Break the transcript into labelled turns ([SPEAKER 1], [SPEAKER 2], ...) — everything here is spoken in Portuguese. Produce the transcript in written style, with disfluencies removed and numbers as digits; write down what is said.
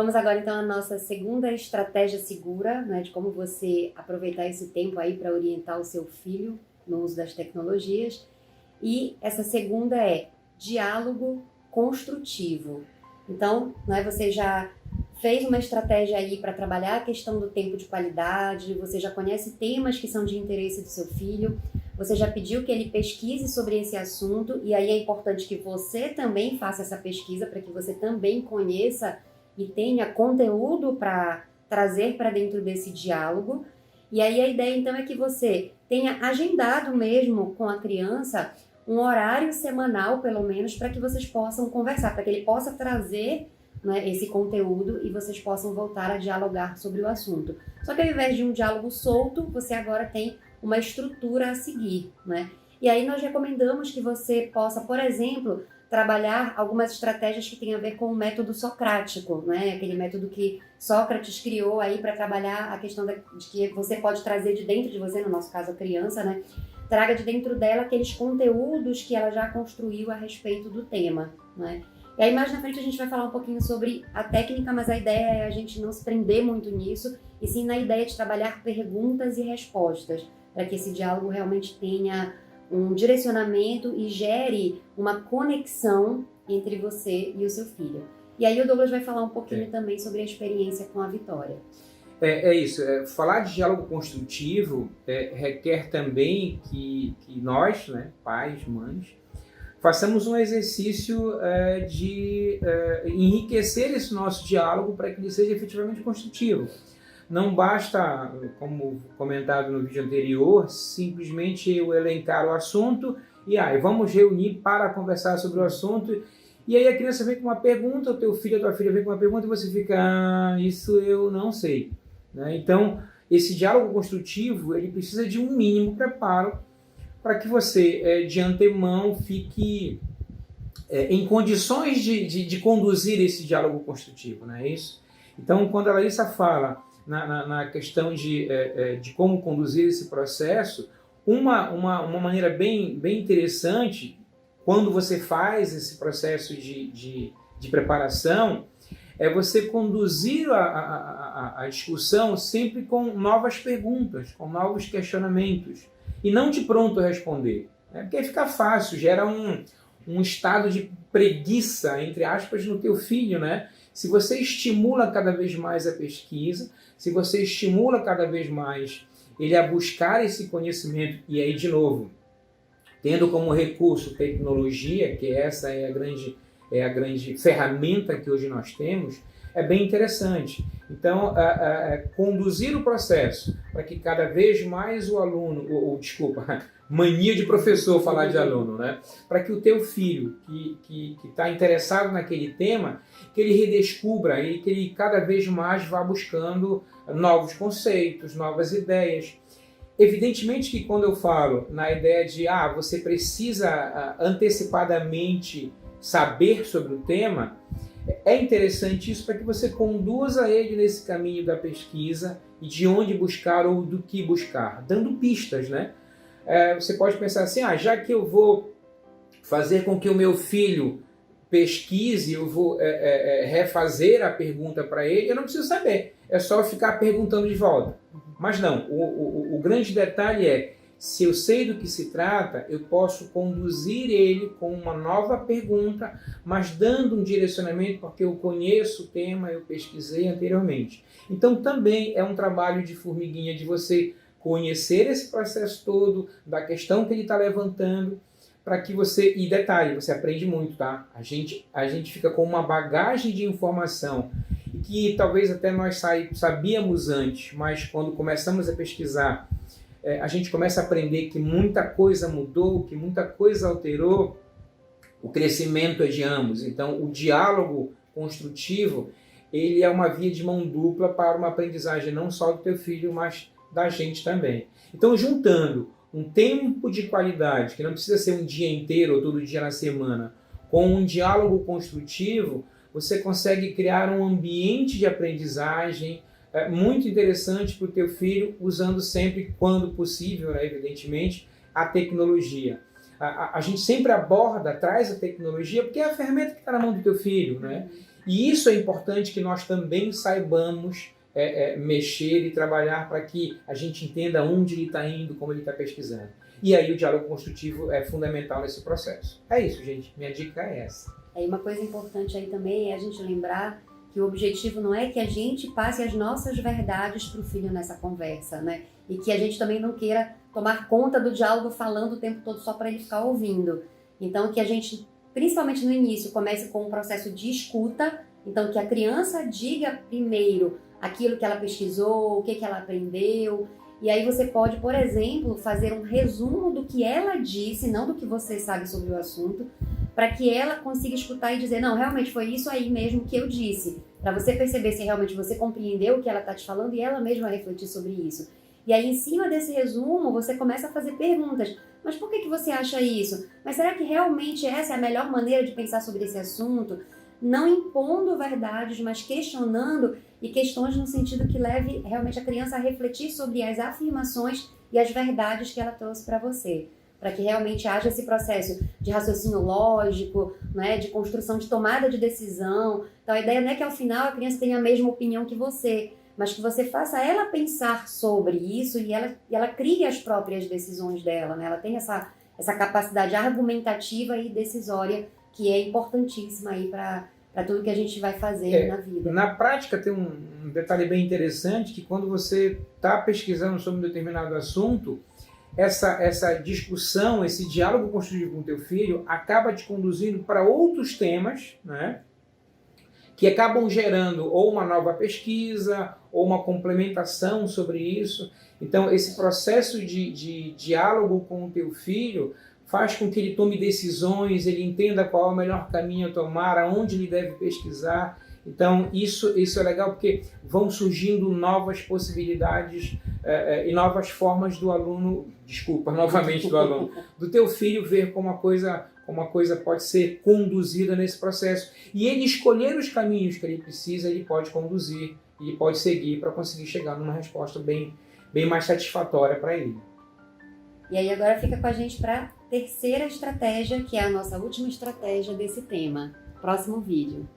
[SPEAKER 1] Vamos agora então à nossa segunda estratégia segura, né, de como você aproveitar esse tempo aí para orientar o seu filho no uso das tecnologias. E essa segunda é diálogo construtivo. Então, né, você já fez uma estratégia aí para trabalhar a questão do tempo de qualidade, você já conhece temas que são de interesse do seu filho, você já pediu que ele pesquise sobre esse assunto, e aí é importante que você também faça essa pesquisa para que você também conheça e tenha conteúdo para trazer para dentro desse diálogo. E aí a ideia então é que você tenha agendado mesmo com a criança um horário semanal, pelo menos, para que vocês possam conversar, para que ele possa trazer, né, esse conteúdo e vocês possam voltar a dialogar sobre o assunto. Só que ao invés de um diálogo solto, você agora tem uma estrutura a seguir, né? E aí nós recomendamos que você possa, por exemplo, trabalhar algumas estratégias que têm a ver com o método socrático, né? Aquele método que Sócrates criou aí para trabalhar a questão de que você pode trazer de dentro de você, no nosso caso a criança, né? Traga de dentro dela aqueles conteúdos que ela já construiu a respeito do tema, né? E aí mais na frente a gente vai falar um pouquinho sobre a técnica, mas a ideia é a gente não se prender muito nisso, e sim na ideia de trabalhar perguntas e respostas, para que esse diálogo realmente tenha um direcionamento e gere uma conexão entre você e o seu filho. E aí o Douglas vai falar um pouquinho também sobre a experiência com a Vitória.
[SPEAKER 2] É isso. Falar de diálogo construtivo requer também que nós, né, pais, mães, façamos um exercício de enriquecer esse nosso diálogo para que ele seja efetivamente construtivo. Não basta, como comentado no vídeo anterior, simplesmente eu elencar o assunto e vamos reunir para conversar sobre o assunto. E aí a criança vem com uma pergunta, o teu filho, a tua filha vem com uma pergunta e você fica, isso eu não sei, né? Então, esse diálogo construtivo, ele precisa de um mínimo preparo para que você, de antemão, fique em condições de conduzir esse diálogo construtivo, não é isso? Então, quando a Larissa fala na questão de como conduzir esse processo, uma maneira bem interessante, quando você faz esse processo de preparação, é você conduzir a discussão sempre com novas perguntas, com novos questionamentos, e não de pronto responder, né? Porque fica fácil, gera um estado de preguiça, entre aspas, no teu filho, né? Se você estimula cada vez mais a pesquisa, se você estimula cada vez mais ele a buscar esse conhecimento, e aí, de novo, tendo como recurso tecnologia, que essa é a grande ferramenta que hoje nós temos, é bem interessante. Então, conduzir o processo para que cada vez mais o aluno, mania de professor falar de aluno, né? Para que o teu filho, que está interessado naquele tema, que ele redescubra e que ele cada vez mais vá buscando novos conceitos, novas ideias. Evidentemente que quando eu falo na ideia de você precisa antecipadamente saber sobre o tema, é interessante isso para que você conduza ele nesse caminho da pesquisa e de onde buscar ou do que buscar, dando pistas, né? Você pode pensar assim, já que eu vou fazer com que o meu filho pesquise, eu vou refazer a pergunta para ele, eu não preciso saber, é só ficar perguntando de volta. Mas não, o grande detalhe é, se eu sei do que se trata, eu posso conduzir ele com uma nova pergunta, mas dando um direcionamento, porque eu conheço o tema, eu pesquisei anteriormente. Então também é um trabalho de formiguinha, de você conhecer esse processo todo, da questão que ele está levantando, para que você... E detalhe, você aprende muito, tá? A gente fica com uma bagagem de informação que talvez até nós sabíamos antes, mas quando começamos a pesquisar, a gente começa a aprender que muita coisa mudou, que muita coisa alterou. O crescimento é de ambos. Então, o diálogo construtivo, ele é uma via de mão dupla para uma aprendizagem não só do teu filho, mas da gente também. Então, juntando um tempo de qualidade, que não precisa ser um dia inteiro ou todo dia na semana, com um diálogo construtivo, você consegue criar um ambiente de aprendizagem muito interessante para o teu filho, usando sempre, quando possível, né, evidentemente, a tecnologia. A gente sempre traz a tecnologia, porque é a ferramenta que está na mão do teu filho, né? E isso é importante que nós também saibamos mexer e trabalhar para que a gente entenda onde ele está indo, como ele está pesquisando. E aí o diálogo construtivo é fundamental nesse processo. É isso, gente. Minha dica é essa.
[SPEAKER 1] E uma coisa importante aí também é a gente lembrar que o objetivo não é que a gente passe as nossas verdades para o filho nessa conversa, né? E que a gente também não queira tomar conta do diálogo falando o tempo todo só para ele ficar ouvindo. Então, que a gente, principalmente no início, comece com um processo de escuta. Então, que a criança diga primeiro aquilo que ela pesquisou, o que ela aprendeu. E aí você pode, por exemplo, fazer um resumo do que ela disse, não do que você sabe sobre o assunto, para que ela consiga escutar e dizer, não, realmente foi isso aí mesmo que eu disse. Para você perceber se realmente você compreendeu o que ela está te falando e ela mesma refletir sobre isso. E aí, em cima desse resumo, você começa a fazer perguntas. Mas por que você acha isso? Mas será que realmente essa é a melhor maneira de pensar sobre esse assunto? Não impondo verdades, mas questionando, e questões no sentido que leve realmente a criança a refletir sobre as afirmações e as verdades que ela trouxe para você. Para que realmente haja esse processo de raciocínio lógico, né, de construção de tomada de decisão. Então a ideia não é que ao final a criança tenha a mesma opinião que você, mas que você faça ela pensar sobre isso e ela crie as próprias decisões dela, né? Ela tem essa capacidade argumentativa e decisória que é importantíssima aí para tudo que a gente vai fazer na vida.
[SPEAKER 2] Na prática tem um detalhe bem interessante, que quando você está pesquisando sobre um determinado assunto, essa discussão, esse diálogo construtivo com o teu filho acaba te conduzindo para outros temas, né, que acabam gerando ou uma nova pesquisa ou uma complementação sobre isso. Então, esse processo de diálogo com o teu filho faz com que ele tome decisões, ele entenda qual é o melhor caminho a tomar, aonde ele deve pesquisar. Então, isso é legal porque vão surgindo novas possibilidades e novas formas do aluno, do teu filho ver como a coisa pode ser conduzida nesse processo. E ele escolher os caminhos que ele precisa, ele pode conduzir, ele pode seguir para conseguir chegar numa resposta bem mais satisfatória para ele.
[SPEAKER 1] E aí agora fica com a gente para a terceira estratégia, que é a nossa última estratégia desse tema. Próximo vídeo.